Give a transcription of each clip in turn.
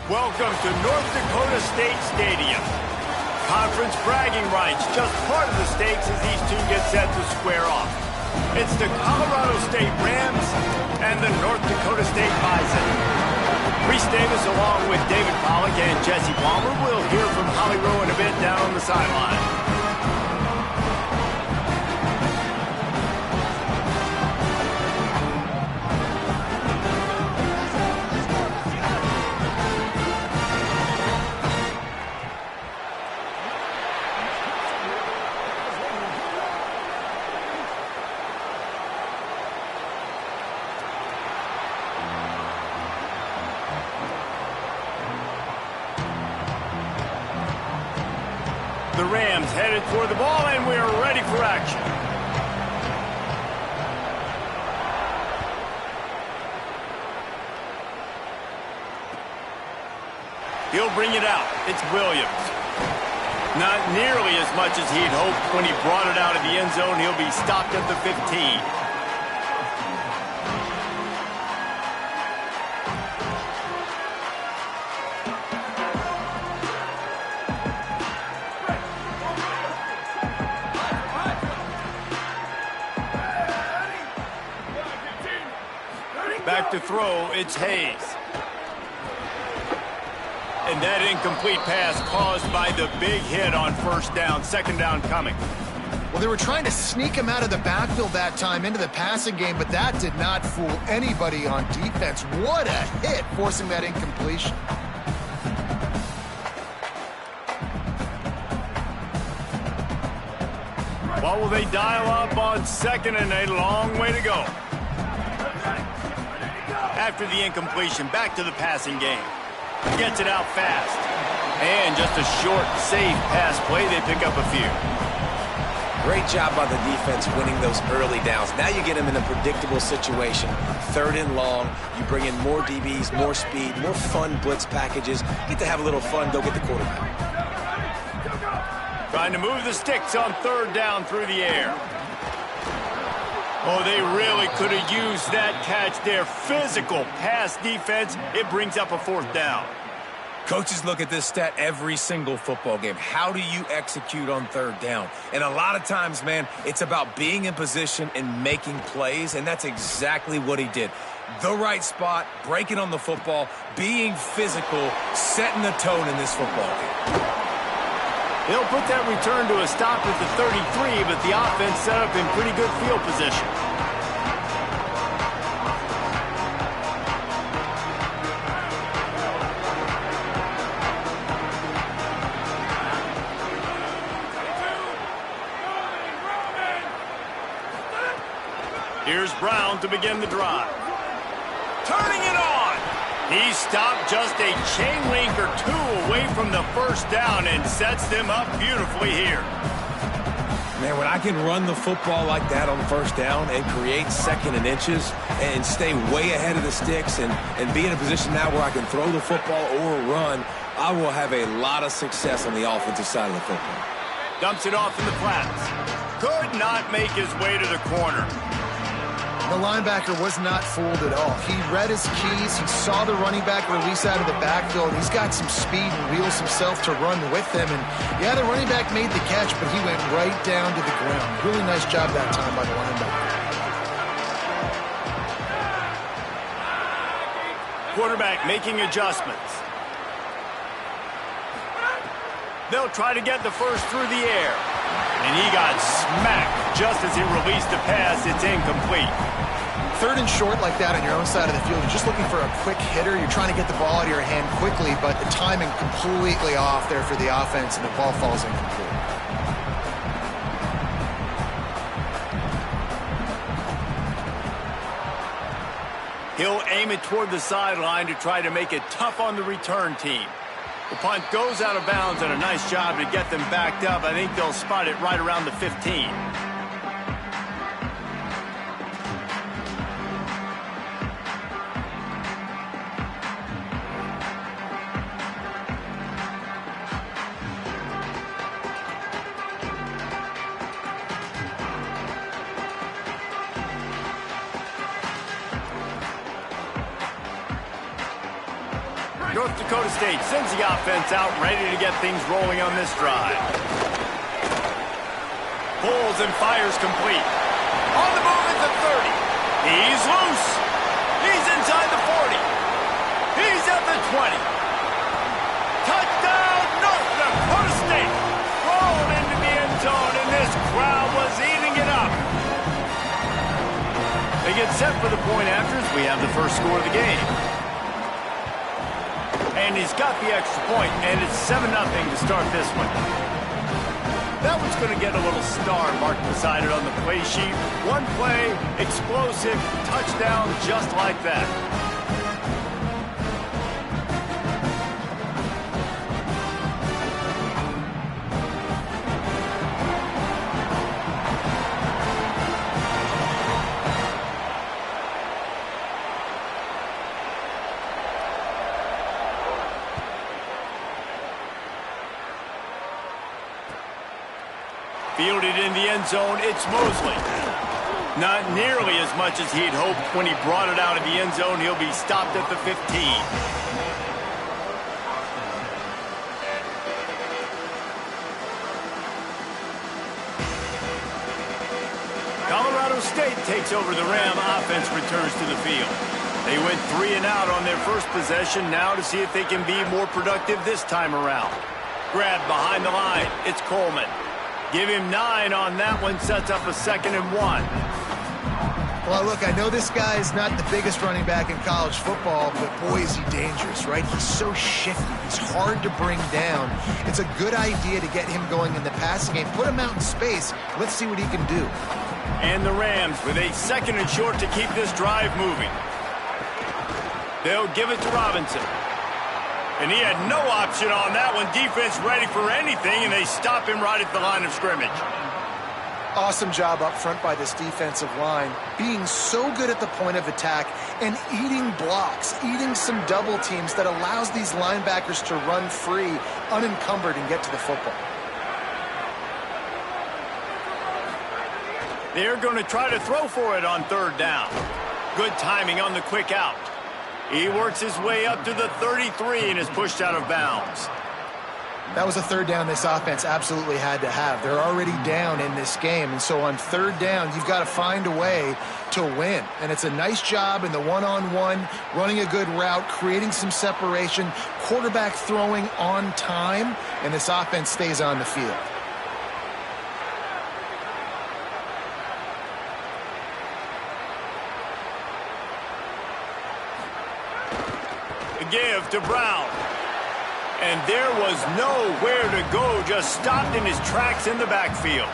Welcome to North Dakota State Stadium. Conference bragging rights, just part of the stakes as these two get set to square off. It's the Colorado State Rams and the North Dakota State Bison. Reese Davis along with David Pollock and Jesse Palmer. We'll hear from Holly Rowe in a bit down on the sideline. The Rams headed toward the ball, and we are ready for action. He'll bring it out. It's Williams. Not nearly as much as he'd hoped when he brought it out of the end zone. He'll be stopped at the 15. Back to throw, it's Hayes. And that incomplete pass caused by the big hit on first down. Second down coming. Well, they were trying to sneak him out of the backfield that time into the passing game, but that did not fool anybody on defense. What a hit, forcing that incompletion. What will they dial up on second and a long way to go? After the incompletion, back to the passing game. Gets it out fast. And just a short, safe pass play. They pick up a few. Great job by the defense winning those early downs. Now you get them in a predictable situation. Third and long. You bring in more DBs, more speed, more fun blitz packages. Get to have a little fun. Go get the quarterback. Trying to move the sticks on third down through the air. Oh, they really could have used that catch there. Physical pass defense. It brings up a fourth down. Coaches look at this stat every single football game. How do you execute on third down? And a lot of times, man, it's about being in position and making plays, and that's exactly what he did. The right spot, breaking on the football, being physical, setting the tone in this football game. He'll put that return to a stop at the 33, but the offense set up in pretty good field position. Here's Brown to begin the drive. Turning it on. He stopped just a chain link or two away from the first down and sets them up beautifully here. Man, when I can run the football like that on first down and create second and inches and stay way ahead of the sticks and be in a position now where I can throw the football or run, I will have a lot of success on the offensive side of the football. Dumps it off in the flats. Could not make his way to the corner. The linebacker was not fooled at all. He read his keys. He saw the running back release out of the backfield. He's got some speed and wheels himself to run with them. And, yeah, the running back made the catch, but he went right down to the ground. Really nice job that time by the linebacker. Quarterback making adjustments. They'll try to get the first through the air. And he got smacked just as he released the pass. It's incomplete. Third and short like that on your own side of the field, you're just looking for a quick hitter. You're trying to get the ball out of your hand quickly, but the timing completely off there for the offense, and the ball falls incomplete. He'll aim it toward the sideline to try to make it tough on the return team. The punt goes out of bounds, and a nice job to get them backed up. I think they'll spot it right around the 15. North Dakota State sends the offense out, ready to get things rolling on this drive. Pulls and fires complete. On the move at the 30. He's loose. He's inside the 40. He's at the 20. Touchdown, North Dakota State. Rolled into the end zone, and this crowd was eating it up. They get set for the point after as we have the first score of the game. And he's got the extra point, and it's 7-0 to start this one. That one's going to get a little star marked beside it on the play sheet. One play, explosive, touchdown, just like that. Fielded in the end zone, it's Mosley. Not nearly as much as he'd hoped when he brought it out of the end zone. He'll be stopped at the 15. Colorado State takes over the Ram. Offense returns to the field. They went 3 and out on their first possession, now to see if they can be more productive this time around. Grab behind the line. It's Coleman. Give him 9 on that one, sets up a 2nd and 1. Well, look, I know this guy is not the biggest running back in college football, but boy, is he dangerous, right? He's so shifty. He's hard to bring down. It's a good idea to get him going in the passing game. Put him out in space. Let's see what he can do. And the Rams with a 2nd and short to keep this drive moving. They'll give it to Robinson. And he had no option on that one. Defense ready for anything, and they stop him right at the line of scrimmage. Awesome job up front by this defensive line, being so good at the point of attack and eating blocks, eating some double teams that allows these linebackers to run free, unencumbered, and get to the football. They're going to try to throw for it on 3rd down. Good timing on the quick out. He works his way up to the 33 and is pushed out of bounds. That was a 3rd down this offense absolutely had to have. They're already down in this game, and so on 3rd down, you've got to find a way to win. And it's a nice job in the one-on-one, running a good route, creating some separation, quarterback throwing on time, and this offense stays on the field. Give to Brown. And there was nowhere to go, just stopped in his tracks in the backfield.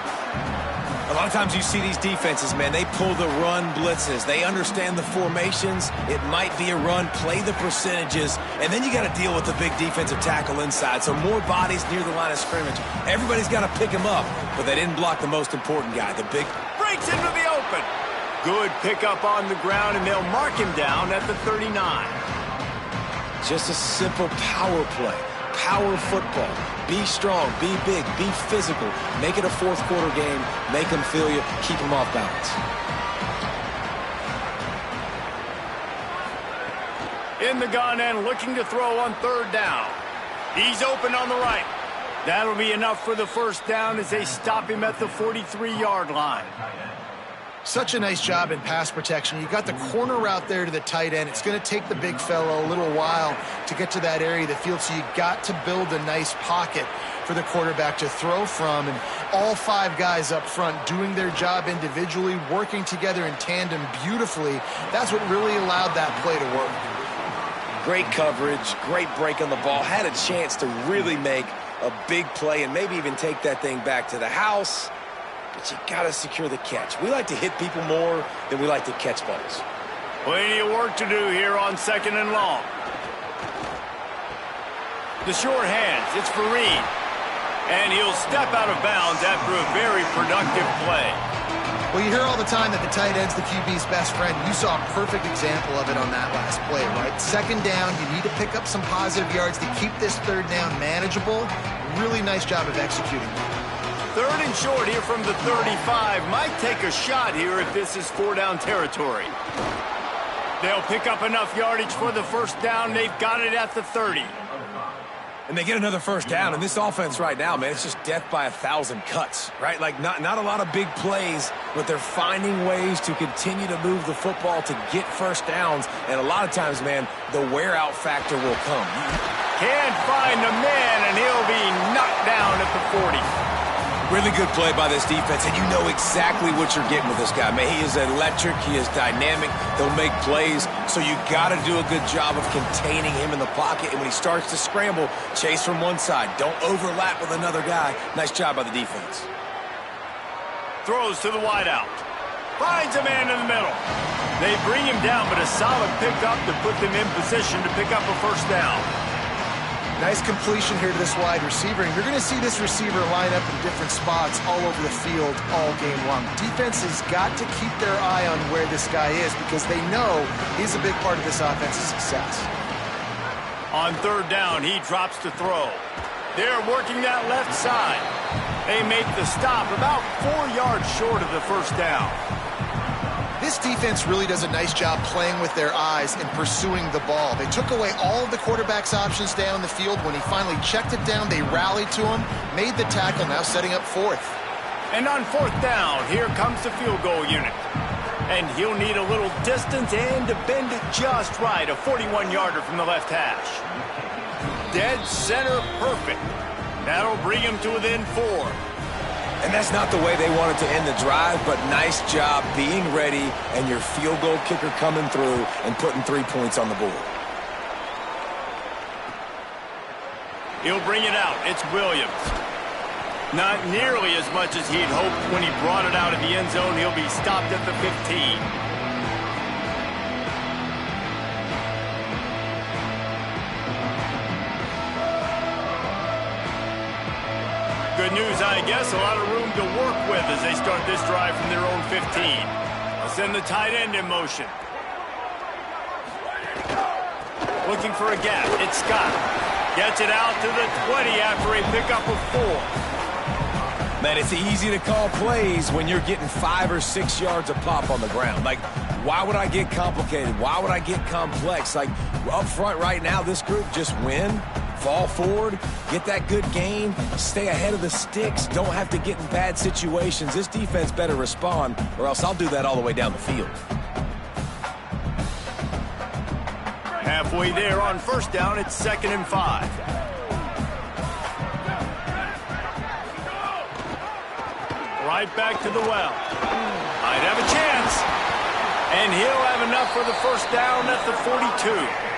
A lot of times you see these defenses, man, they pull the run blitzes. They understand the formations. It might be a run, play the percentages, and then you got to deal with the big defensive tackle inside. So more bodies near the line of scrimmage. Everybody's got to pick him up, but they didn't block the most important guy, the big. Breaks into the open. Good pickup on the ground, and they'll mark him down at the 39. Just a simple power play, power football. Be strong, be big, be physical. Make it a 4th quarter game. Make them feel you, keep them off balance. In the gun and looking to throw on 3rd down. He's open on the right. That'll be enough for the 1st down as they stop him at the 43-yard line. Such a nice job in pass protection. You got the corner route there to the tight end. It's going to take the big fellow a little while to get to that area of the field, so you got to build a nice pocket for the quarterback to throw from. And all 5 guys up front doing their job individually, working together in tandem beautifully. That's what really allowed that play to work. Great coverage, great break on the ball. Had a chance to really make a big play and maybe even take that thing back to the house. But you got to secure the catch. We like to hit people more than we like to catch balls. Plenty of work to do here on 2nd and long. The short hands, it's Fareed. And he'll step out of bounds after a very productive play. Well, you hear all the time that the tight end's the QB's best friend. You saw a perfect example of it on that last play, right? 2nd down, you need to pick up some positive yards to keep this 3rd down manageable. Really nice job of executing. 3rd and short here from the 35. Might take a shot here if this is 4-down territory. They'll pick up enough yardage for the first down. They've got it at the 30. And they get another first down. And this offense right now, man, it's just death by 1,000 cuts, right? Like, not a lot of big plays, but they're finding ways to continue to move the football to get first downs. And a lot of times, man, the wear-out factor will come. Can't find the man, and he'll be knocked down at the 40. Really good play by this defense, and you know exactly what you're getting with this guy. Man, he is electric. He is dynamic. He'll make plays, so you got to do a good job of containing him in the pocket. And when he starts to scramble, chase from one side. Don't overlap with another guy. Nice job by the defense. Throws to the wideout. Finds a man in the middle. They bring him down, but a solid pickup to put them in position to pick up a first down. Nice completion here to this wide receiver. And you're going to see this receiver line up in different spots all over the field all game long. Defense has got to keep their eye on where this guy is because they know he's a big part of this offense's success. On third down, he drops to throw. They're working that left side. They make the stop about 4 yards short of the first down. This defense really does a nice job playing with their eyes and pursuing the ball. They took away all of the quarterback's options down the field. When he finally checked it down, they rallied to him, made the tackle, now setting up fourth. And on fourth down, here comes the field goal unit. And he'll need a little distance and to bend it just right, a 41-yarder from the left hash. Dead center perfect. That'll bring him to within 4. And that's not the way they wanted to end the drive, but nice job being ready and your field goal kicker coming through and putting 3 points on the board. He'll bring it out. It's Williams. Not nearly as much as he'd hoped when he brought it out of the end zone. He'll be stopped at the 15. Good news, I guess. A lot of room to work with as they start this drive from their own 15. They'll send the tight end in motion. Looking for a gap. It's Scott. Gets it out to the 20 after a pickup of 4. Man, it's easy to call plays when you're getting 5 or 6 yards a pop on the ground. Like, why would I get complicated? Why would I get complex? Like, up front right now, this group just win. Fall forward, get that good gain, stay ahead of the sticks, don't have to get in bad situations. This defense better respond, or else I'll do that all the way down the field. Halfway there on first down, it's 2nd and 5. Right back to the well. Might have a chance. And he'll have enough for the first down at the 42.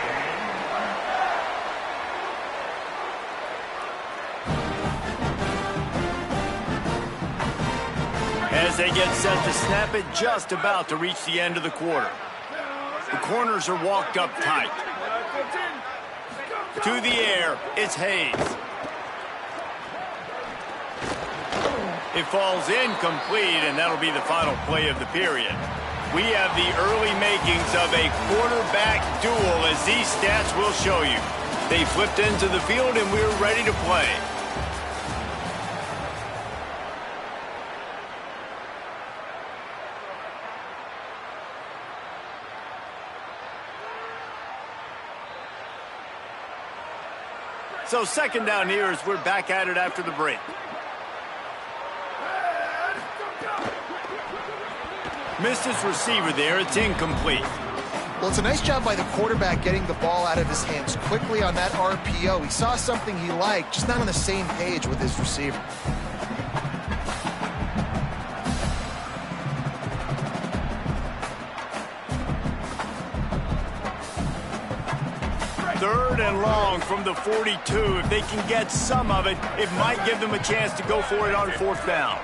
As they get set to snap it, just about to reach the end of the quarter. The corners are walked up tight. To the air, it's Hayes. It falls incomplete, and that'll be the final play of the period. We have the early makings of a quarterback duel, as these stats will show you. They flipped into the field, and we're ready to play. So 2nd down here as we're back at it after the break. Missed his receiver there. It's incomplete. Well, it's a nice job by the quarterback getting the ball out of his hands quickly on that RPO. He saw something he liked, just not on the same page with his receiver. Third and long from the 42. If they can get some of it, it might give them a chance to go for it on 4th down.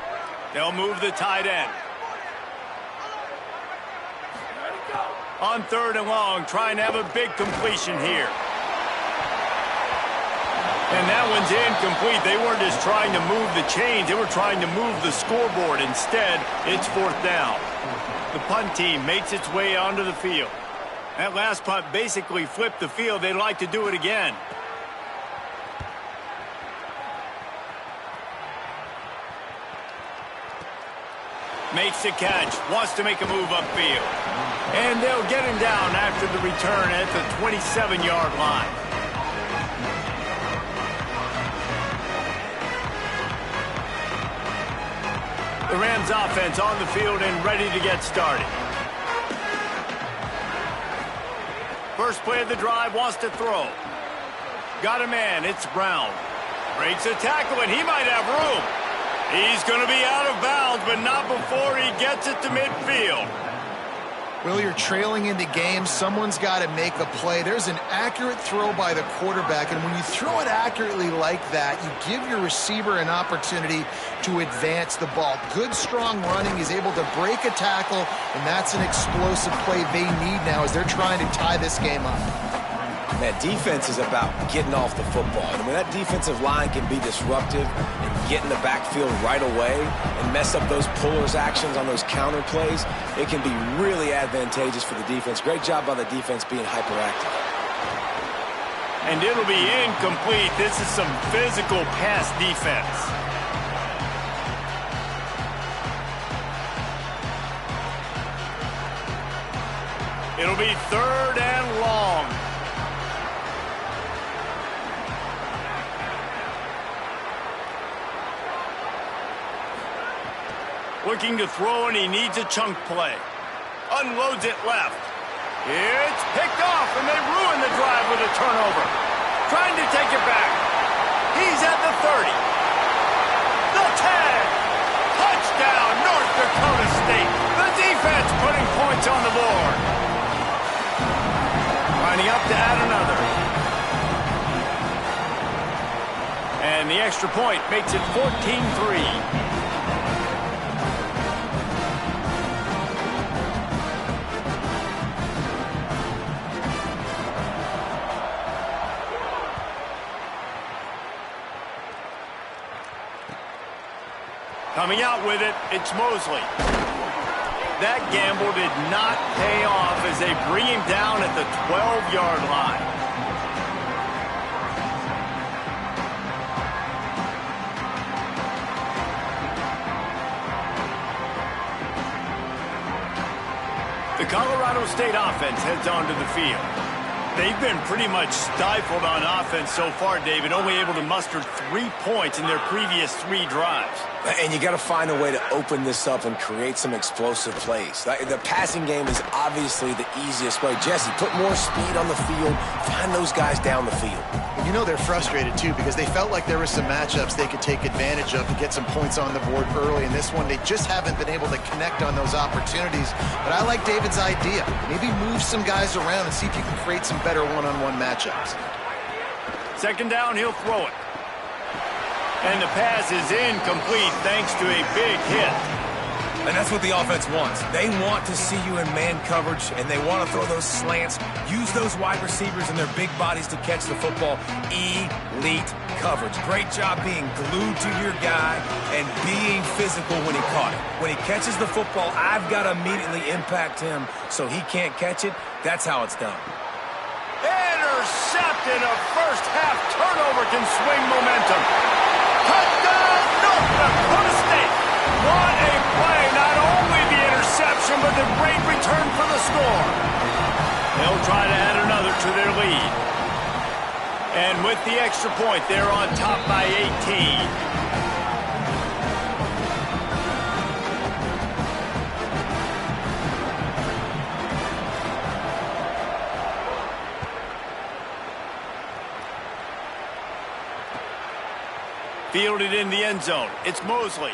They'll move the tight end. On 3rd and long, trying to have a big completion here. And that one's incomplete. They weren't just trying to move the chains. They were trying to move the scoreboard. Instead, it's 4th down. The punt team makes its way onto the field. That last punt basically flipped the field. They'd like to do it again. Makes the catch. Wants to make a move upfield. And they'll get him down after the return at the 27-yard line. The Rams offense on the field and ready to get started. First play of the drive, wants to throw. Got a man, it's Brown. Breaks a tackle, and he might have room. He's going to be out of bounds, but not before he gets it to midfield. Will, you're trailing into games. Someone's got to make a play. There's an accurate throw by the quarterback, and when you throw it accurately like that, you give your receiver an opportunity to advance the ball. Good, strong running. He's able to break a tackle, and that's an explosive play they need now as they're trying to tie this game up. Man, defense is about getting off the football. And when that defensive line can be disruptive and get in the backfield right away and mess up those pullers actions on those counter plays, it can be really advantageous for the defense. Great job by the defense being hyperactive. And it'll be incomplete. This is some physical pass defense. It'll be 3rd and long. Looking to throw, and he needs a chunk play. Unloads it left. It's picked off, and they ruin the drive with a turnover. Trying to take it back. He's at the 30. The 10. Touchdown, North Dakota State. The defense putting points on the board. Lining up to add another. And the extra point makes it 14-3. Coming out with it, it's Mosley. That gamble did not pay off as they bring him down at the 12-yard line. The Colorado State offense heads onto the field. They've been pretty much stifled on offense so far, David, only able to muster 3 points in their previous 3 drives. And you got to find a way to open this up and create some explosive plays. The passing game is obviously the easiest way. Jesse, put more speed on the field. Find those guys down the field. And you know they're frustrated, too, because they felt like there were some matchups they could take advantage of to get some points on the board early. In this one, they just haven't been able to connect on those opportunities. But I like David's idea. Maybe move some guys around and see if you can create some better one-on-one matchups. 2nd down, he'll throw it. And the pass is incomplete thanks to a big hit. And that's what the offense wants. They want to see you in man coverage, and they want to throw those slants, use those wide receivers and their big bodies to catch the football. Elite coverage. Great job being glued to your guy and being physical when he caught it. When he catches the football, I've got to immediately impact him so he can't catch it. That's how it's done. Intercepted. A first-half turnover can swing momentum. Touchdown, North Dakota State. What a play. Not only the interception, but the great return for the score. They'll try to add another to their lead. And with the extra point, they're on top by 18. Fielded in the end zone. It's Mosley.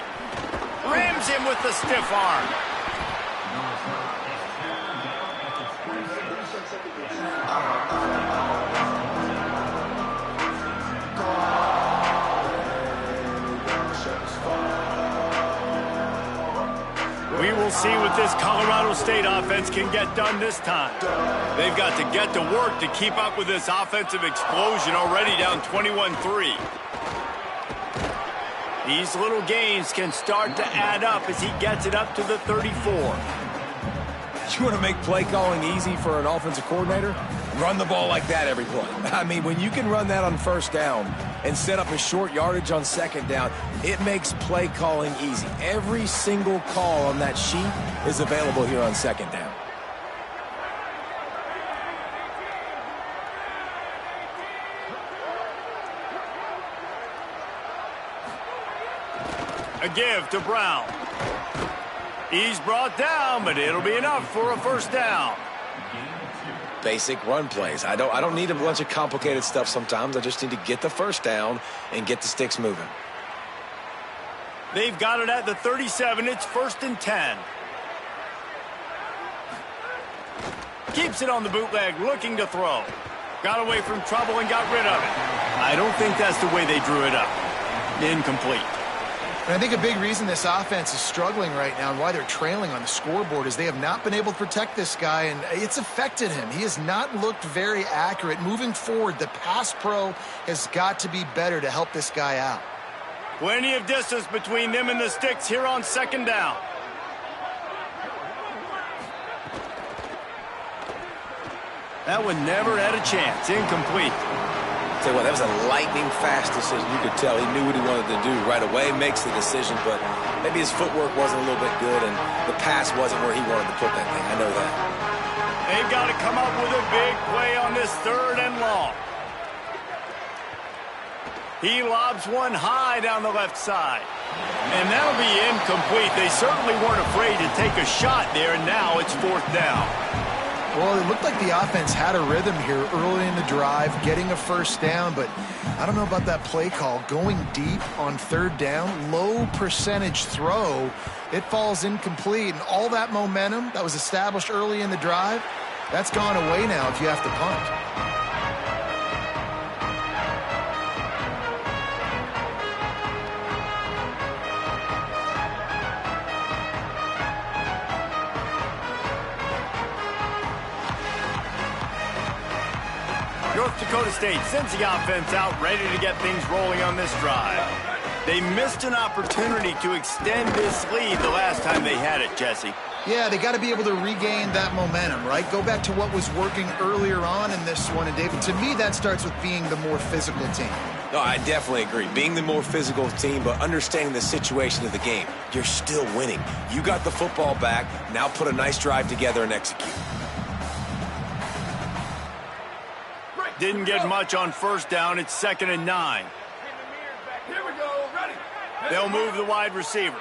Rams him with the stiff arm. We will see what this Colorado State offense can get done this time. They've got to get to work to keep up with this offensive explosion, already down 21-3. These little gains can start to add up as he gets it up to the 34. You want to make play calling easy for an offensive coordinator? Run the ball like that every play. I mean, when you can run that on 1st down and set up a short yardage on 2nd down, it makes play calling easy. Every single call on that sheet is available here on 2nd down. give to Brown. He's brought down, but it'll be enough for a first down. Basic run plays. I don't need a bunch of complicated stuff sometimes. I just need to get the first down and get the sticks moving. They've got it at the 37. It's 1st and 10. Keeps it on the bootleg, looking to throw. Got away from trouble and got rid of it. I don't think that's the way they drew it up. Incomplete. And I think a big reason this offense is struggling right now and why they're trailing on the scoreboard is they have not been able to protect this guy, and it's affected him. He has not looked very accurate. Moving forward, the pass pro has got to be better to help this guy out. Plenty of distance between them and the sticks here on 2nd down. That one never had a chance. Incomplete. Tell you what, that was a lightning fast decision. You could tell he knew what he wanted to do right away, makes the decision, but maybe his footwork wasn't a little bit good and the pass wasn't where he wanted to put that thing. I know that. They've got to come up with a big play on this 3rd and long. He lobs one high down the left side. And that'll be incomplete. They certainly weren't afraid to take a shot there, and now it's 4th down. Well, it looked like the offense had a rhythm here early in the drive, getting a first down, but I don't know about that play call. Going deep on 3rd down, low percentage throw, it falls incomplete, and all that momentum that was established early in the drive, that's gone away now if you have to punt. North Dakota State sends the offense out, ready to get things rolling on this drive. They missed an opportunity to extend this lead the last time they had it, Jesse. Yeah, they got to be able to regain that momentum, right? Go back to what was working earlier on in this one. And, David, to me, that starts with being the more physical team. No, I definitely agree. Being the more physical team, but understanding the situation of the game. You're still winning. You got the football back. Now put a nice drive together and execute. Didn't get much on 1st down. It's 2nd and 9. Here we go. Ready. They'll move the wide receiver.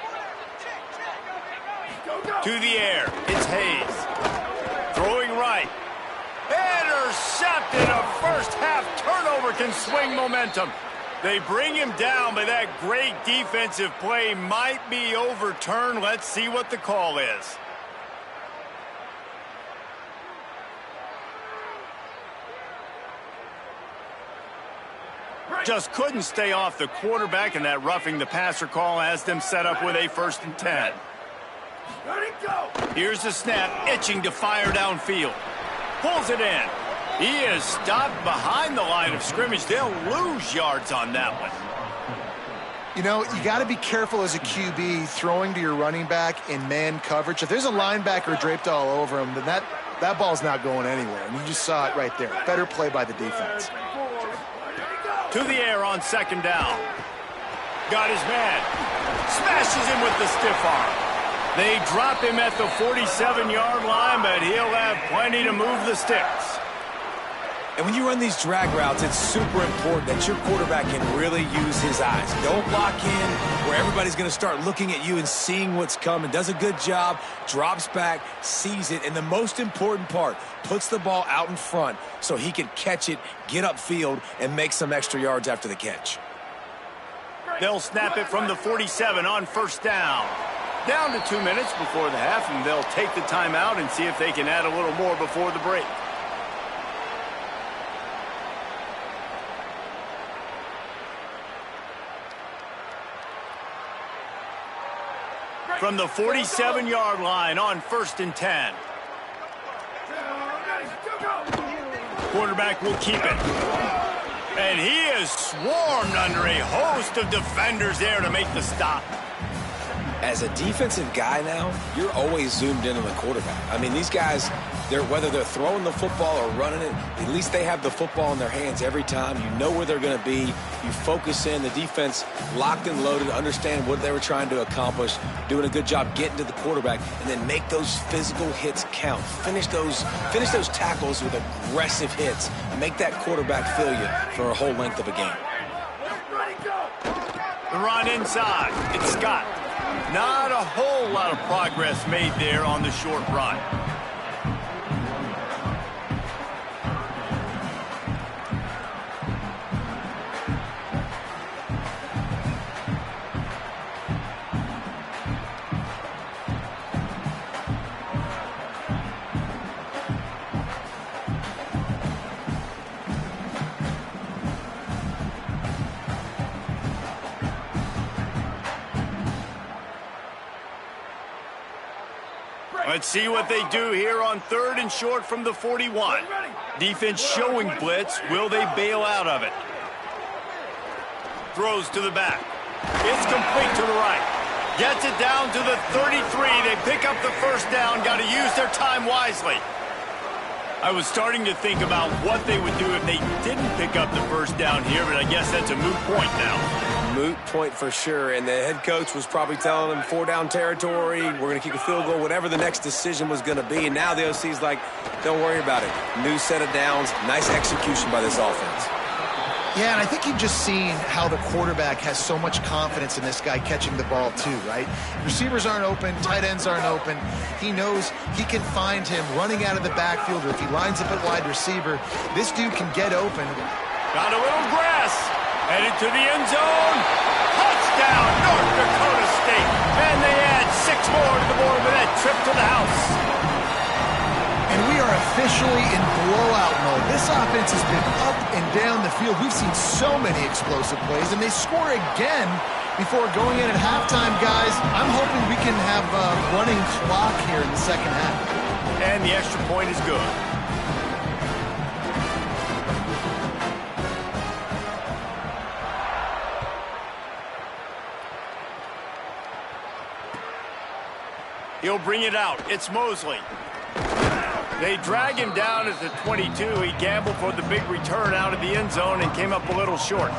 To the air. It's Hayes. Throwing right. Intercepted. A first-half turnover can swing momentum. They bring him down, but that great defensive play might be overturned. Let's see what the call is. Just couldn't stay off the quarterback, and that roughing the passer call has them set up with a 1st and 10. Ready, go. Here's the snap, itching to fire downfield. Pulls it in. He is stopped behind the line of scrimmage. They'll lose yards on that one. You know, you got to be careful as a QB throwing to your running back in man coverage. If there's a linebacker draped all over him, then that ball's not going anywhere. And you just saw it right there. Better play by the defense. To the air on 2nd down. Got his man. Smashes him with the stiff arm. They drop him at the 47-yard line, but he'll have plenty to move the sticks. And when you run these drag routes, it's super important that your quarterback can really use his eyes. Don't lock in where everybody's going to start looking at you and seeing what's coming. Does a good job, drops back, sees it, and the most important part, puts the ball out in front so he can catch it, get upfield, and make some extra yards after the catch. They'll snap it from the 47 on 1st down. Down to 2 minutes before the half, and they'll take the timeout and see if they can add a little more before the break. From the 47-yard line on 1st and 10. Quarterback will keep it. And he is swarmed under a host of defenders there to make the stop. As a defensive guy now, you're always zoomed in on the quarterback. I mean, these guys, whether they're throwing the football or running it, at least they have the football in their hands every time. You know where they're going to be. You focus in. The defense locked and loaded, understand what they were trying to accomplish, doing a good job getting to the quarterback, and then make those physical hits count. Finish those tackles with aggressive hits. Make that quarterback feel you for a whole length of a game. The run inside. It's Scott. Not a whole lot of progress made there on the short run. Let's see what they do here on 3rd and short from the 41. Defense showing blitz. Will they bail out of it? Throws to the back. It's complete to the right. Gets it down to the 33. They pick up the first down. Got to use their time wisely. I was starting to think about what they would do if they didn't pick up the first down here, but I guess that's a moot point now. Moot point for sure, and the head coach was probably telling them 4-down territory, we're going to kick a field goal, whatever the next decision was going to be. And now the OC's like, don't worry about it. New set of downs, nice execution by this offense. Yeah, and I think you've just seen how the quarterback has so much confidence in this guy catching the ball too, right? Receivers aren't open, tight ends aren't open. He knows he can find him running out of the backfield, or if he lines up at wide receiver, this dude can get open. Got a little grass. Headed to the end zone. Touchdown, North Dakota State. And they add 6 more to the board with that trip to the house. And we are officially in blowout mode. This offense has been up and down the field. We've seen so many explosive plays, and they score again before going in at halftime, guys. I'm hoping we can have a running clock here in the second half. And the extra point is good. He'll bring it out. It's Mosley. They drag him down at the 22. He gambled for the big return out of the end zone and came up a little short.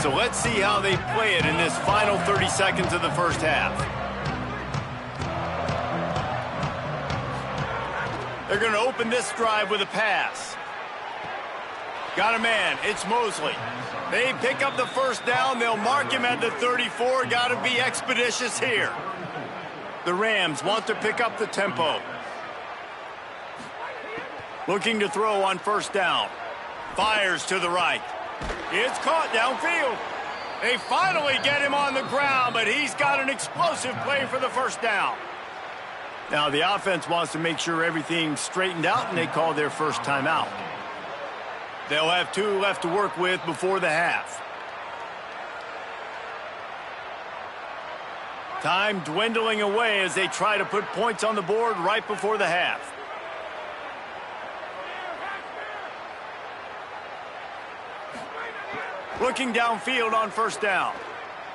So let's see how they play it in this final 30 seconds of the first half. They're going to open this drive with a pass. Got a man. It's Mosley. They pick up the first down. They'll mark him at the 34. Got to be expeditious here. The Rams want to pick up the tempo. Looking to throw on first down. Fires to the right. It's caught downfield. They finally get him on the ground, but he's got an explosive play for the first down. Now the offense wants to make sure everything's straightened out, and they call their first timeout. They'll have 2 left to work with before the half. Time dwindling away as they try to put points on the board right before the half. Looking downfield on first down.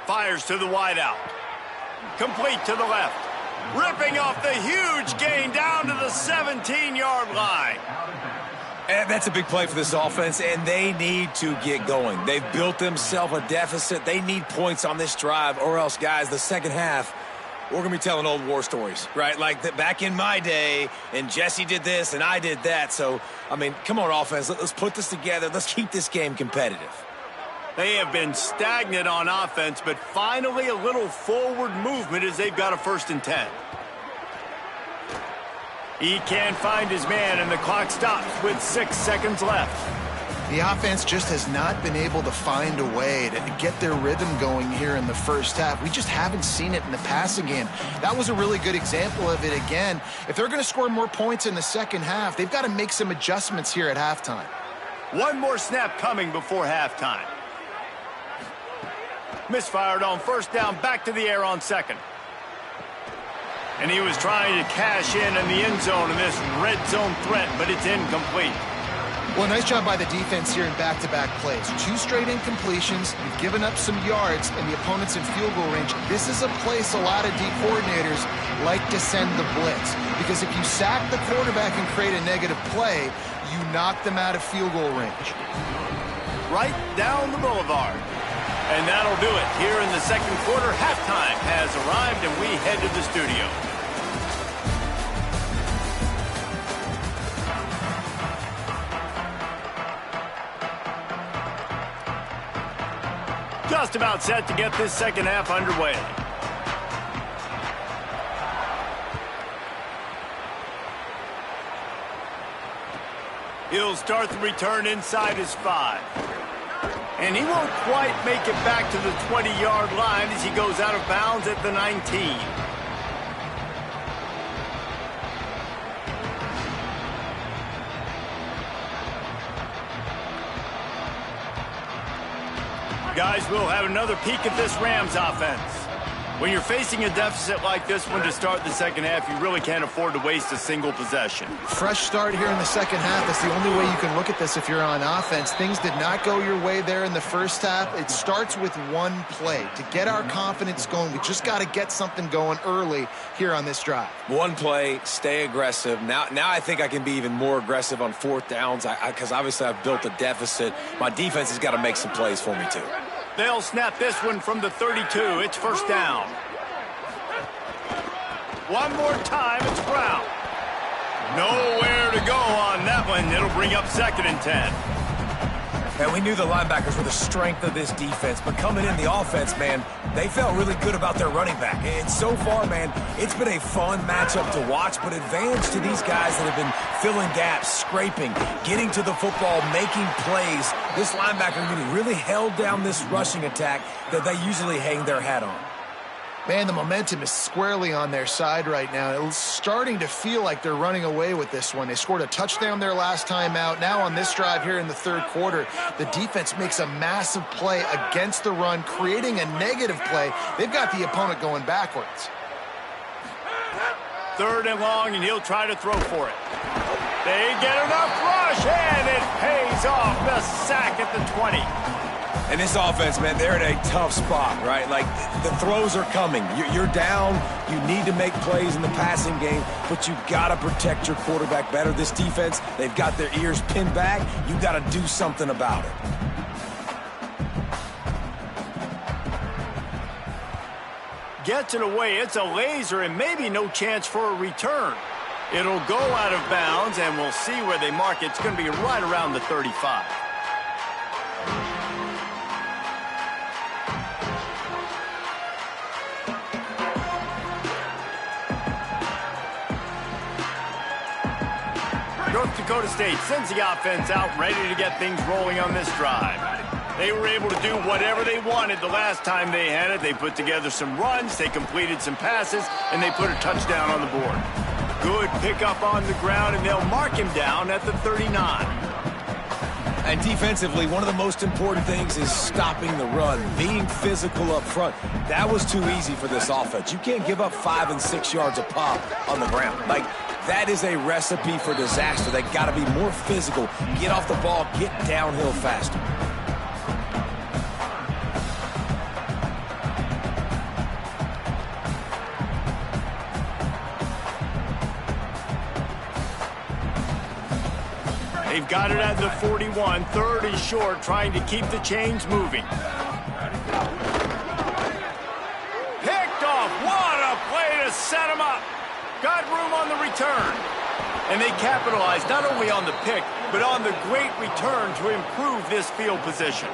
Fires to the wideout. Complete to the left. Ripping off the huge gain down to the 17-yard line. And that's a big play for this offense, and they need to get going. They've built themselves a deficit. They need points on this drive, or else, guys, the second half, we're going to be telling old war stories, right? Like that back in my day, and Jesse did this, and I did that. So, I mean, come on, offense. Let's put this together. Let's keep this game competitive. They have been stagnant on offense, but finally a little forward movement as they've got a 1st and 10. He can't find his man, and the clock stops with 6 seconds left. The offense just has not been able to find a way to get their rhythm going here in the first half. We just haven't seen it in the passing game. That was a really good example of it again. If they're going to score more points in the second half, they've got to make some adjustments here at halftime. One more snap coming before halftime. Misfired on first down, back to the air on second. And he was trying to cash in the end zone in this red zone threat, but it's incomplete. Well, nice job by the defense here in back-to-back plays. 2 straight incompletions. You've given up some yards, and the opponent's in field goal range. This is a place a lot of D coordinators like to send the blitz, because if you sack the quarterback and create a negative play, you knock them out of field goal range. Right down the boulevard. And that'll do it here in the second quarter. Halftime has arrived, and we head to the studio. just about set to get this second half underway. He'll start the return inside his 5. And he won't quite make it back to the 20-yard line as he goes out of bounds at the 19. Guys, we'll have another peek at this Rams offense. When you're facing a deficit like this one to start the second half, you really can't afford to waste a single possession. Fresh start here in the second half. That's the only way you can look at this if you're on offense. Things did not go your way there in the first half. It starts with one play. To get our confidence going, we just got to get something going early here on this drive. One play, stay aggressive. Now I think I can be even more aggressive on fourth downs because obviously I've built a deficit. My defense has got to make some plays for me too. They'll snap this one from the 32. It's first down. One more time, it's Brown. Nowhere to go on that one. It'll bring up 2nd and 10. And we knew the linebackers were the strength of this defense, but coming in the offense, man, they felt really good about their running back. And so far, man, it's been a fun matchup to watch, but advantage to these guys that have been filling gaps, scraping, getting to the football, making plays. This linebacker unit really held down this rushing attack that they usually hang their hat on. Man, the momentum is squarely on their side right now. It's starting to feel like they're running away with this one. They scored a touchdown their last time out. Now on this drive here in the third quarter, the defense makes a massive play against the run, creating a negative play. They've got the opponent going backwards. 3rd and long, and he'll try to throw for it. They get enough rush, and it pays off. The sack at the 20. And this offense, man, they're in a tough spot, right? Like, the throws are coming. You're down. You need to make plays in the passing game, but you got to protect your quarterback better. This defense, they've got their ears pinned back. You got to do something about it. Gets it away. It's a laser, and maybe no chance for a return. It'll go out of bounds, and we'll see where they mark it. It's going to be right around the 35. North Dakota State sends the offense out, ready to get things rolling on this drive. They were able to do whatever they wanted the last time they had it. They put together some runs, they completed some passes, and they put a touchdown on the board. Good pickup on the ground, and they'll mark him down at the 39. And defensively, one of the most important things is stopping the run, being physical up front. That was too easy for this offense. You can't give up 5 and 6 yards a pop on the ground. Like, that is a recipe for disaster. They got to be more physical, get off the ball, get downhill faster. They've got it at the 41. 3rd and short, trying to keep the chains moving. Picked off. What a play to set him up. Got room on the return. And they capitalized not only on the pick, but on the great return to improve this field position.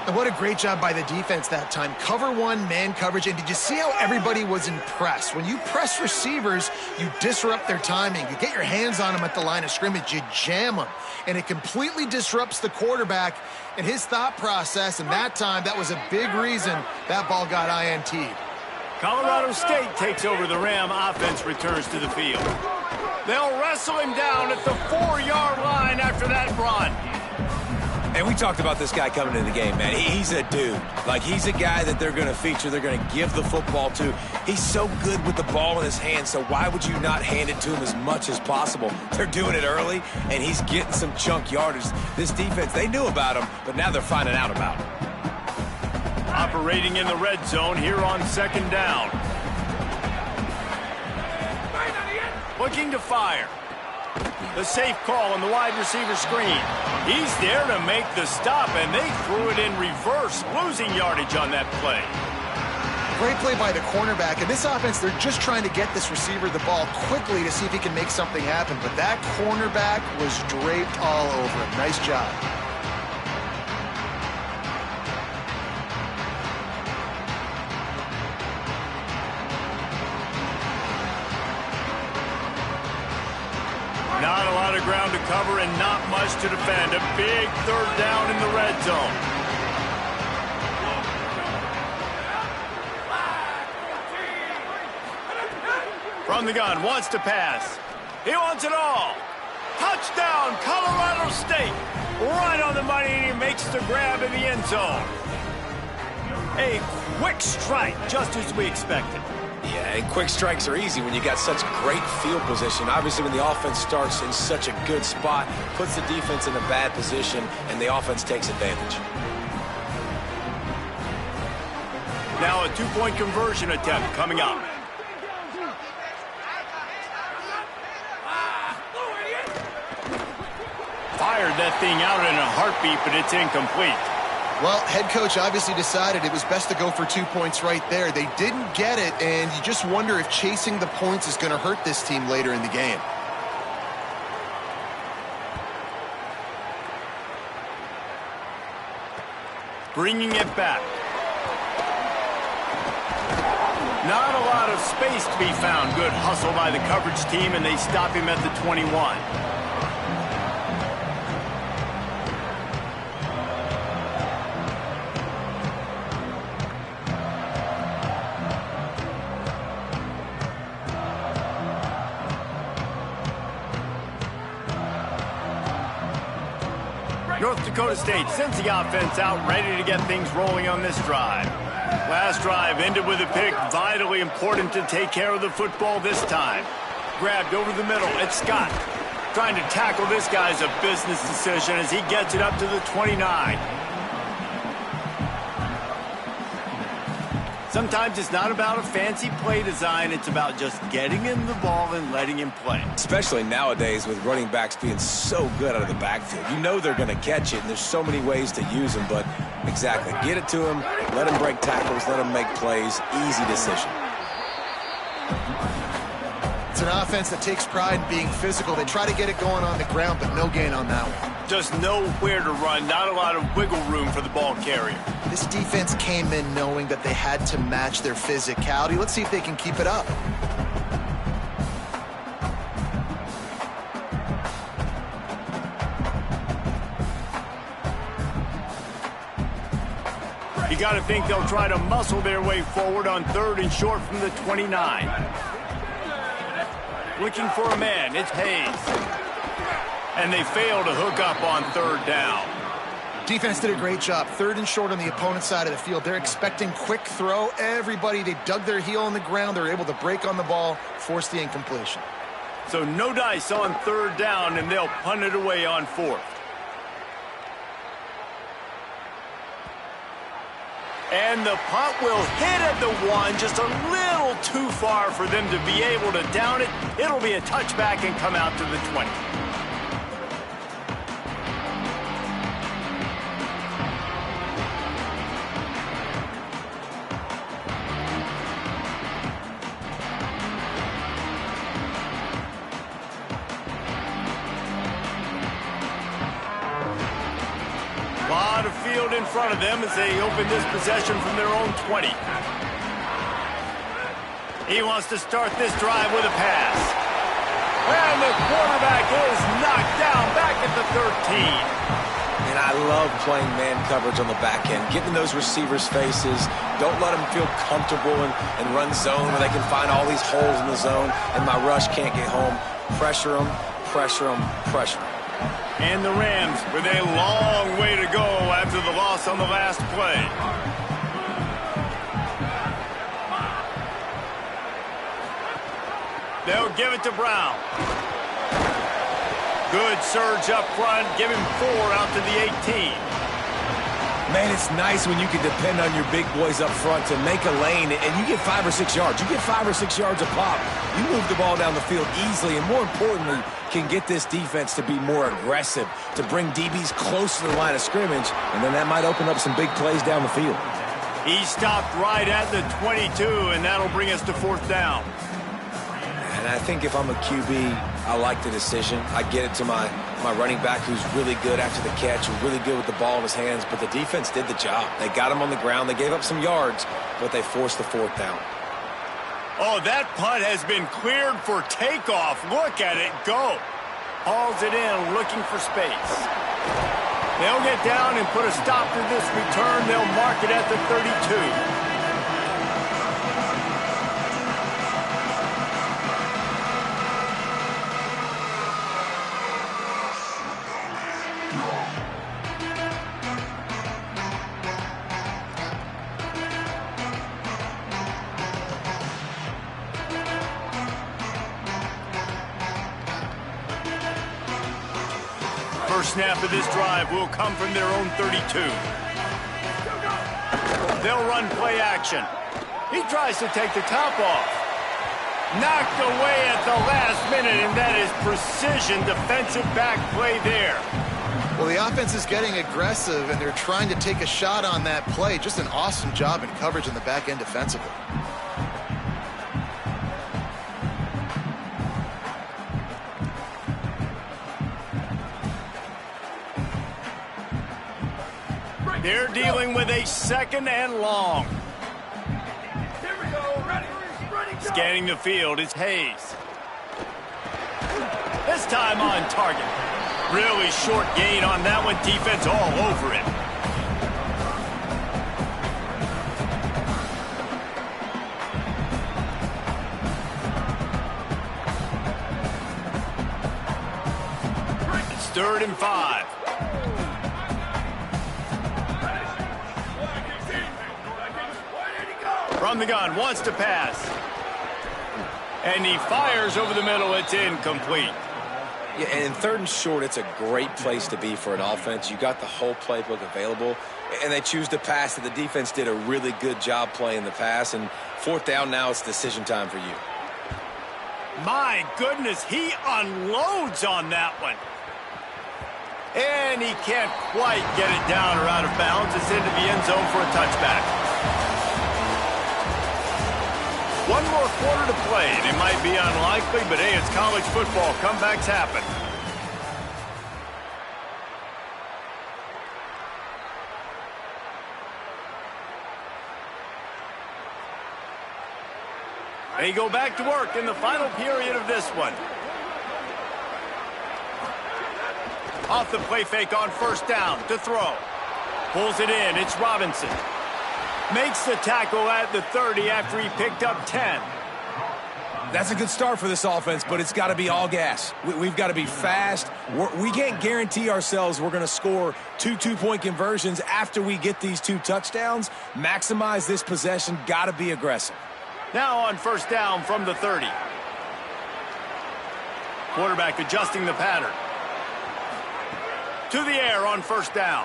And what a great job by the defense that time. Cover one, man coverage. And did you see how everybody was impressed? When you press receivers, you disrupt their timing. You get your hands on them at the line of scrimmage. You jam them. And it completely disrupts the quarterback and his thought process. And that time, that was a big reason that ball got INT'd. Colorado State takes over. The Ram offense returns to the field. They'll wrestle him down at the 4-yard line after that run. And we talked about this guy coming into the game, man. He's a dude. Like, he's a guy that they're going to feature, they're going to give the football to. He's so good with the ball in his hand, so why would you not hand it to him as much as possible? They're doing it early, and he's getting some chunk yardage. This defense, they knew about him, but now they're finding out about him. Operating in the red zone here on 2nd down. Looking to fire. The safe call on the wide receiver screen. He's there to make the stop, and they threw it in reverse, losing yardage on that play. Great play by the cornerback. And this offense, they're just trying to get this receiver the ball quickly to see if he can make something happen. But that cornerback was draped all over him. Nice job. ground to cover and not much to defend. A big third down in the red zone. From the gun, wants to pass. He wants it all. Touchdown, Colorado State. Right on the money, and he makes the grab in the end zone. A quick strike, just as we expected. Yeah, and quick strikes are easy when you got such great field position. Obviously, when the offense starts in such a good spot, puts the defense in a bad position, and the offense takes advantage. Now a two-point conversion attempt coming up. Fired that thing out in a heartbeat, but it's incomplete. Well, head coach obviously decided it was best to go for 2 points right there. They didn't get it, and you just wonder if chasing the points is going to hurt this team later in the game. Bringing it back. Not a lot of space to be found. Good hustle by the coverage team, and they stop him at the 21. North Dakota State sends the offense out, ready to get things rolling on this drive. Last drive ended with a pick. Vitally important to take care of the football this time. Grabbed over the middle. It's Scott. Trying to tackle this guy's a business decision as he gets it up to the 29. Sometimes it's not about a fancy play design. It's about just getting him the ball and letting him play. Especially nowadays with running backs being so good out of the backfield. You know they're going to catch it, and there's so many ways to use them. But exactly, get it to him, let him break tackles, let him make plays. Easy decision. It's an offense that takes pride in being physical. They try to get it going on the ground, but no gain on that one. Just nowhere to run. Not a lot of wiggle room for the ball carrier. This defense came in knowing that they had to match their physicality. Let's see if they can keep it up. You got to think they'll try to muscle their way forward on 3rd and short from the 29. Looking for a man. It's Hayes. And they fail to hook up on 3rd down. Defense did a great job. 3rd and short on the opponent's side of the field. They're expecting quick throw. Everybody, they dug their heel on the ground. They're able to break on the ball, force the incompletion. So no dice on 3rd down, and they'll punt it away on 4th. And the punt will hit at the 1, just a little too far for them to be able to down it. It'll be a touchback and come out to the 20. Lot of field in front of them as they open this possession from their own 20. He wants to start this drive with a pass. And the quarterback is knocked down back at the 13. And I love playing man coverage on the back end, getting those receivers' faces. Don't let them feel comfortable and run zone where they can find all these holes in the zone and my rush can't get home. Pressure them, pressure them, pressure them. And the Rams with a long way to go after the loss on the last play. They'll give it to Brown. Good surge up front. Give him 4 out to the 18. Man, it's nice when you can depend on your big boys up front to make a lane, and you get 5 or 6 yards. You get 5 or 6 yards a pop. You move the ball down the field easily, and more importantly, can get this defense to be more aggressive, to bring DBs close to the line of scrimmage, and then that might open up some big plays down the field. He stopped right at the 22, and that'll bring us to 4th down. And I think if I'm a QB, I like the decision. I get it to my running back who's really good after the catch, who's really good with the ball in his hands, but the defense did the job. They got him on the ground. They gave up some yards, but they forced the 4th down. Oh, that punt has been cleared for takeoff. Look at it go. Hauls it in, looking for space. They'll get down and put a stop to this return. They'll mark it at the 32. First snap of this drive will come from their own 32. They'll run play action. He tries to take the top off. Knocked away at the last minute, and that is precision defensive back play there. Well, the offense is getting aggressive, and they're trying to take a shot on that play. Just an awesome job in coverage in the back end defensively. They're dealing with a second and long. Here we go. Ready, go. Scanning the field is Hayes. This time on target. Really short gain on that one. Defense all over it. It's 3rd and 5. From the gun, wants to pass. And he fires over the middle. It's incomplete. Yeah, and in 3rd and short, it's a great place to be for an offense. You got the whole playbook available, and they choose to pass it. The defense did a really good job playing the pass, and 4th down now, it's decision time for you. My goodness, he unloads on that one. And he can't quite get it down or out of bounds. It's into the end zone for a touchback. One more quarter to play, and it might be unlikely, but hey, it's college football. Comebacks happen. They go back to work in the final period of this one. Off the play fake on 1st down to throw. Pulls it in. It's Robinson. Makes the tackle at the 30 after he picked up 10. That's a good start for this offense, but it's got to be all gas. We've got to be fast. We can't guarantee ourselves we're going to score 2 two-point conversions after we get these 2 touchdowns. Maximize this possession. Got to be aggressive. Now on 1st down from the 30. Quarterback adjusting the pattern. To the air on 1st down.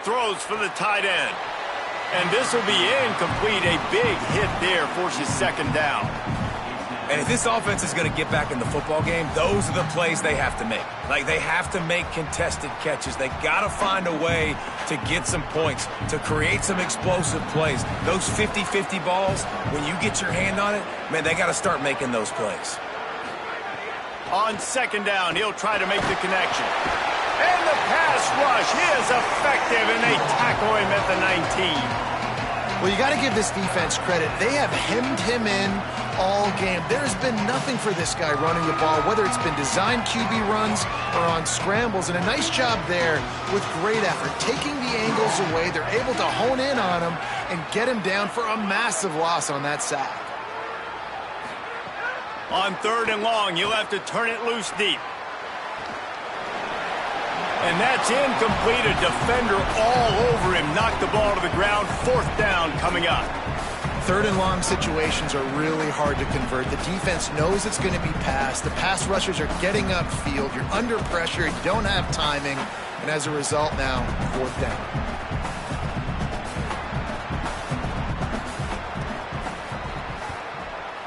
Throws for the tight end. And this will be incomplete. A big hit there forces 2nd down. And if this offense is going to get back in the football game, those are the plays they have to make. Like, they have to make contested catches. They got to find a way to get some points, to create some explosive plays. Those 50-50 balls, when you get your hand on it, man, they got to start making those plays. On 2nd down, he'll try to make the connection. And the pass rush is effective, and they tackle him at the 19. Well, you got to give this defense credit. They have hemmed him in all game. There's been nothing for this guy running the ball, whether it's been designed QB runs or on scrambles, and a nice job there with great effort. Taking the angles away, they're able to hone in on him and get him down for a massive loss on that sack. On 3rd and long, you'll have to turn it loose deep. And that's incomplete. A defender all over him. Knocked the ball to the ground. 4th down coming up. 3rd and long situations are really hard to convert. The defense knows it's going to be passed. The pass rushers are getting upfield. You're under pressure. You don't have timing. And as a result now, 4th down.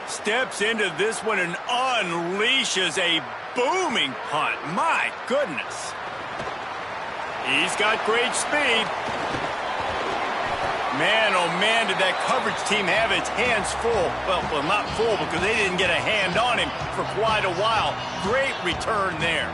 Steps into this one and unleashes a booming punt. My goodness. He's got great speed. Man, oh man, did that coverage team have its hands full. Well, not full because they didn't get a hand on him for quite a while. Great return there.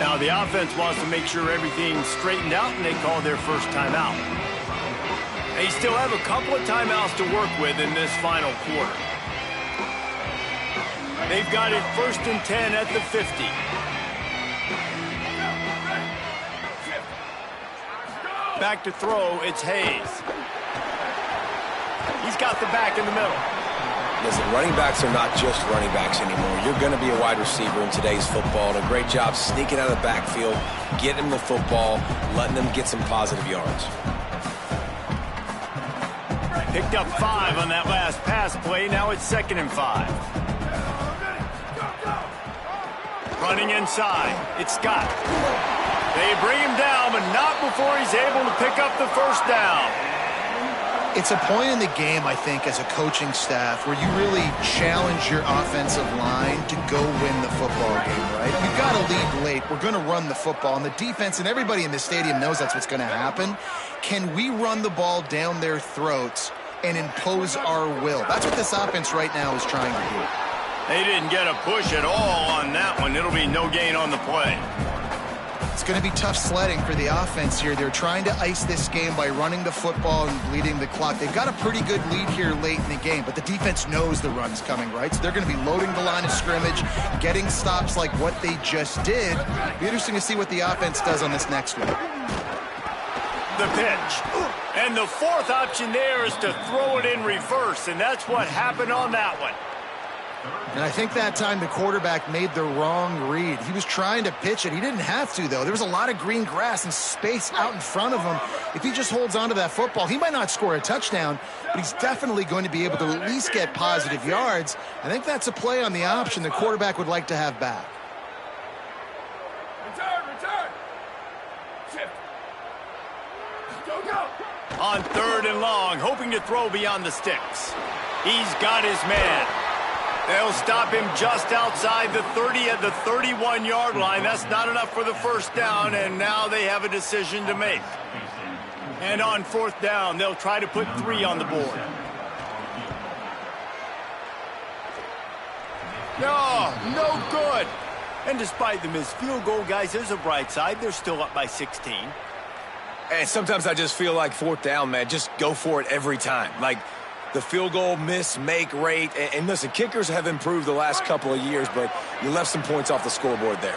Now the offense wants to make sure everything's straightened out, and they call their first timeout. They still have a couple of timeouts to work with in this final quarter. They've got it 1st and 10 at the 50. Back to throw, it's Hayes. He's got the back in the middle. Listen, running backs are not just running backs anymore. You're going to be a wide receiver in today's football, and a great job sneaking out of the backfield, getting them the football, letting them get some positive yards. Picked up 5 on that last pass play. Now it's 2nd and 5. Running inside. It's Scott. They bring him down, but not before he's able to pick up the first down. It's a point in the game, I think, as a coaching staff where you really challenge your offensive line to go win the football game, right? We've got to lead late. We're going to run the football. And the defense and everybody in the stadium knows that's what's going to happen. Can we run the ball down their throats and impose our will? That's what this offense right now is trying to do. They didn't get a push at all on that one. It'll be no gain on the play. It's going to be tough sledding for the offense here. They're trying to ice this game by running the football and bleeding the clock. They've got a pretty good lead here late in the game, but the defense knows the run's coming, right? So they're going to be loading the line of scrimmage, getting stops like what they just did. It'll be interesting to see what the offense does on this next one. The pitch. And the fourth option there is to throw it in reverse, and that's what happened on that one. And I think that time the quarterback made the wrong read. He was trying to pitch it. He didn't have to, though. There was a lot of green grass and space out in front of him. If he just holds on to that football, he might not score a touchdown, but he's definitely going to be able to at least get positive yards. I think that's a play on the option the quarterback would like to have back. Return. Shift. Go. On 3rd and long, hoping to throw beyond the sticks. He's got his man. They'll stop him just outside the 30 at the 31-yard line. That's not enough for the first down, and now they have a decision to make. And on 4th down, they'll try to put 3 on the board. No good. And despite the missed field goal, guys, there's a bright side. They're still up by 16. And sometimes I just feel like 4th down, man, just go for it every time. Like, the field goal miss-make rate. And listen, kickers have improved the last couple of years, but you left some points off the scoreboard there.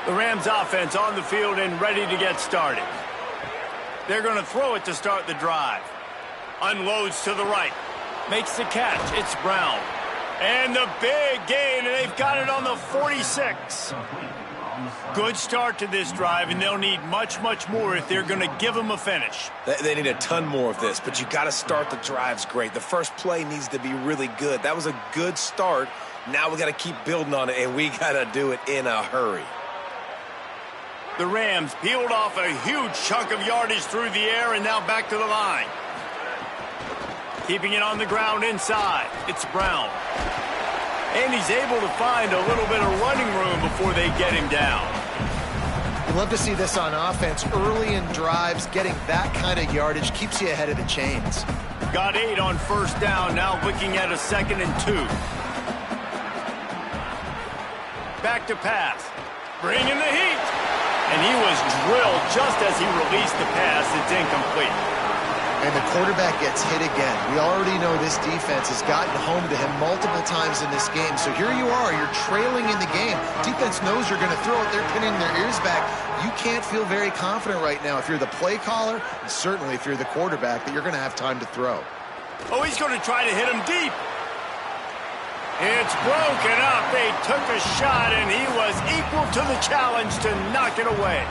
The Rams offense on the field and ready to get started. They're going to throw it to start the drive. Unloads to the right. Makes the catch. It's Brown. And the big gain, and they've got it on the 46. Good start to this drive, and they'll need much more if they're going to give them a finish. They need a ton more of this, but you got to start the drives great. The first play needs to be really good. That was a good start. Now we got to keep building on it, and we got to do it in a hurry. The Rams peeled off a huge chunk of yardage through the air, and now back to the line. Keeping it on the ground inside. It's Brown. And he's able to find a little bit of running room before they get him down. You'd love to see this on offense. Early in drives, getting that kind of yardage keeps you ahead of the chains. Got 8 on 1st down, now looking at a 2nd and 2. Back to pass. Bringing the heat. And he was drilled just as he released the pass. It's incomplete. And the quarterback gets hit again. We already know this defense has gotten home to him multiple times in this game. So here you are, you're trailing in the game. Defense knows you're going to throw it. They're pinning their ears back. You can't feel very confident right now if you're the play caller, and certainly if you're the quarterback, that you're going to have time to throw. Oh, he's going to try to hit him deep. It's broken up. They took a shot, and he was equal to the challenge to knock it away.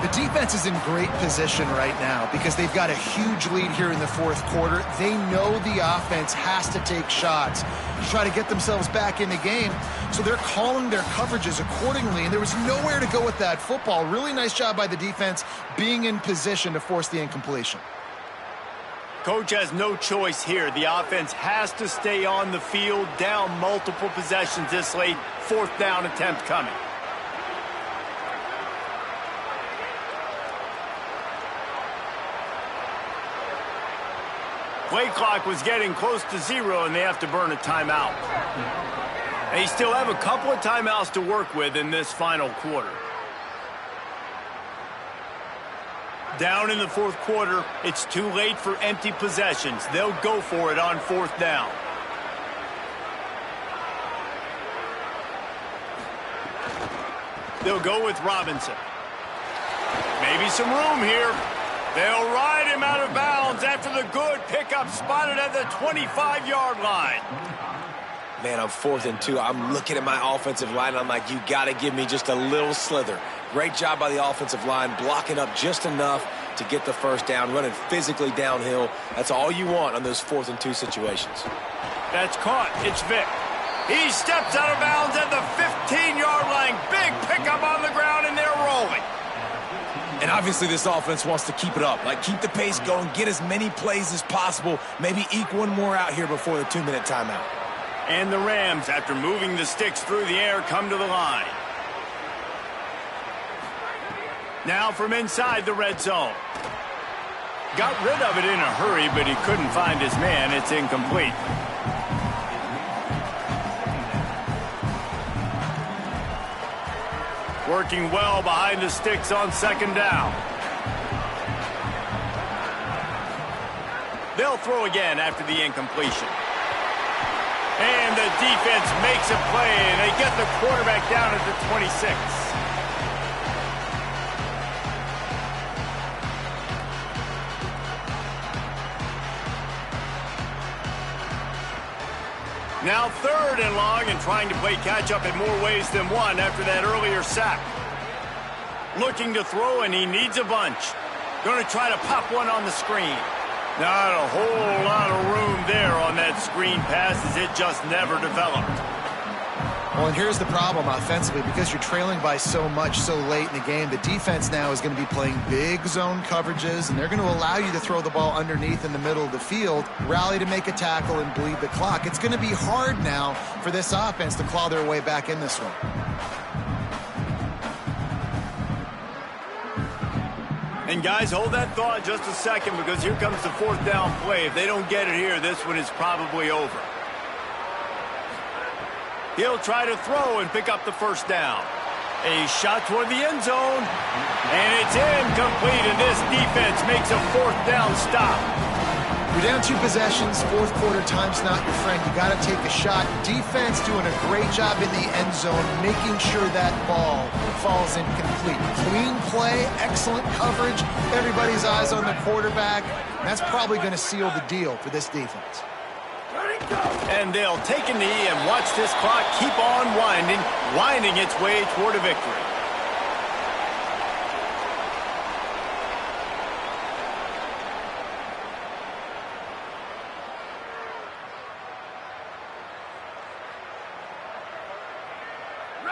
The defense is in great position right now because they've got a huge lead here in the 4th quarter. They know the offense has to take shots to try to get themselves back in the game. So they're calling their coverages accordingly, and there was nowhere to go with that football. Really nice job by the defense being in position to force the incompletion. Coach has no choice here. The offense has to stay on the field, down multiple possessions this late. 4th down attempt coming. Play clock was getting close to 0, and they have to burn a timeout. They still have a couple of timeouts to work with in this final quarter. Down in the fourth quarter, it's too late for empty possessions. They'll go for it on fourth down. They'll go with Robinson. Maybe some room here. They'll ride him out of bounds after the good pickup spotted at the 25-yard line. Man, on 4th and 2, I'm looking at my offensive line. I'm like, you got to give me just a little slither. Great job by the offensive line, blocking up just enough to get the first down, running physically downhill. That's all you want on those 4th and 2 situations. That's caught. It's Vic. He steps out of bounds at the 15-yard line. Big pickup on the ground, and they're rolling. And obviously this offense wants to keep it up. Like, keep the pace going, get as many plays as possible, maybe eke one more out here before the 2-minute timeout. And the Rams, after moving the sticks through the air, come to the line. Now from inside the red zone. Got rid of it in a hurry, but he couldn't find his man. It's incomplete. Working well behind the sticks on second down. They'll throw again after the incompletion. And the defense makes a play, and they get the quarterback down at the 26. Now 3rd and long, and trying to play catch-up in more ways than one after that earlier sack. Looking to throw, and he needs a bunch. Going to try to pop one on the screen. Not a whole lot of room there on that screen pass, as it just never developed. Well, and here's the problem offensively. Because you're trailing by so much so late in the game, the defense now is going to be playing big zone coverages, and they're going to allow you to throw the ball underneath in the middle of the field, rally to make a tackle, and bleed the clock. It's going to be hard now for this offense to claw their way back in this one. And guys, hold that thought just a second, because here comes the 4th down play. If they don't get it here, this one is probably over. He'll try to throw and pick up the first down. A shot toward the end zone, and it's incomplete, and this defense makes a 4th down stop. You're down 2 possessions, 4th quarter, time's not your friend. You got to take a shot. Defense doing a great job in the end zone, making sure that ball falls incomplete. Clean play, excellent coverage, everybody's eyes on the quarterback. That's probably going to seal the deal for this defense. And they'll take a knee and watch this clock keep on winding its way toward a victory.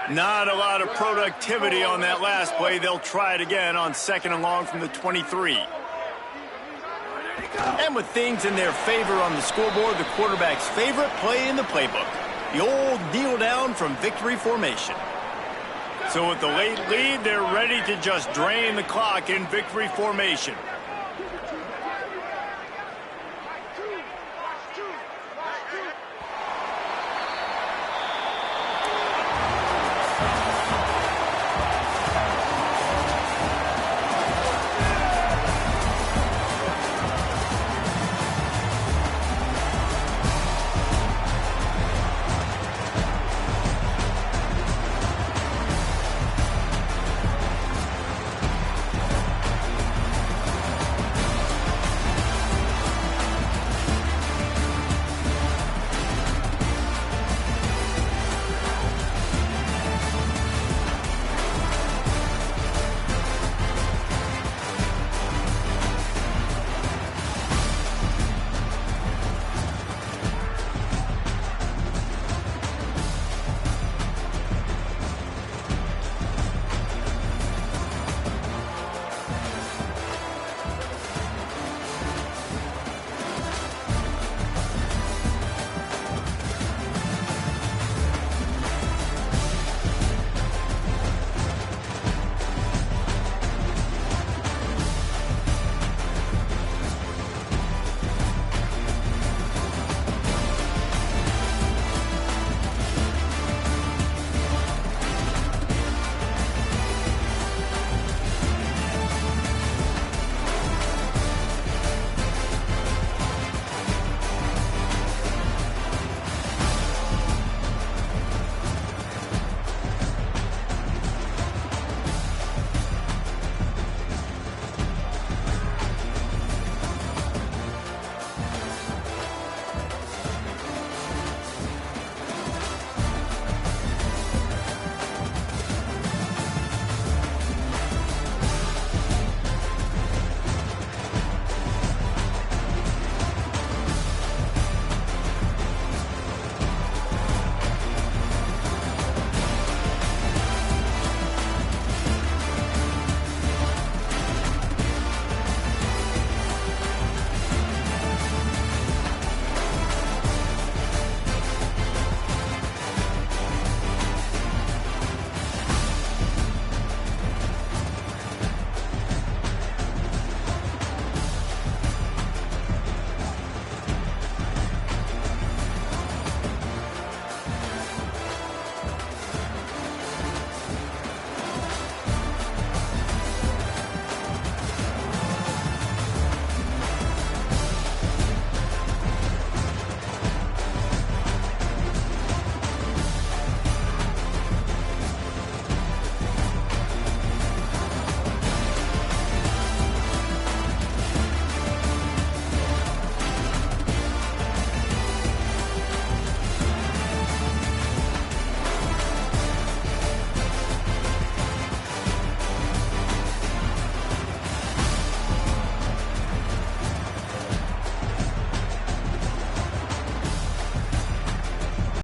Not a lot of productivity on that last play. They'll try it again on 2nd and long from the 23. And with things in their favor on the scoreboard, the quarterback's favorite play in the playbook, the old kneel down from victory formation. So with the late lead, they're ready to just drain the clock in victory formation.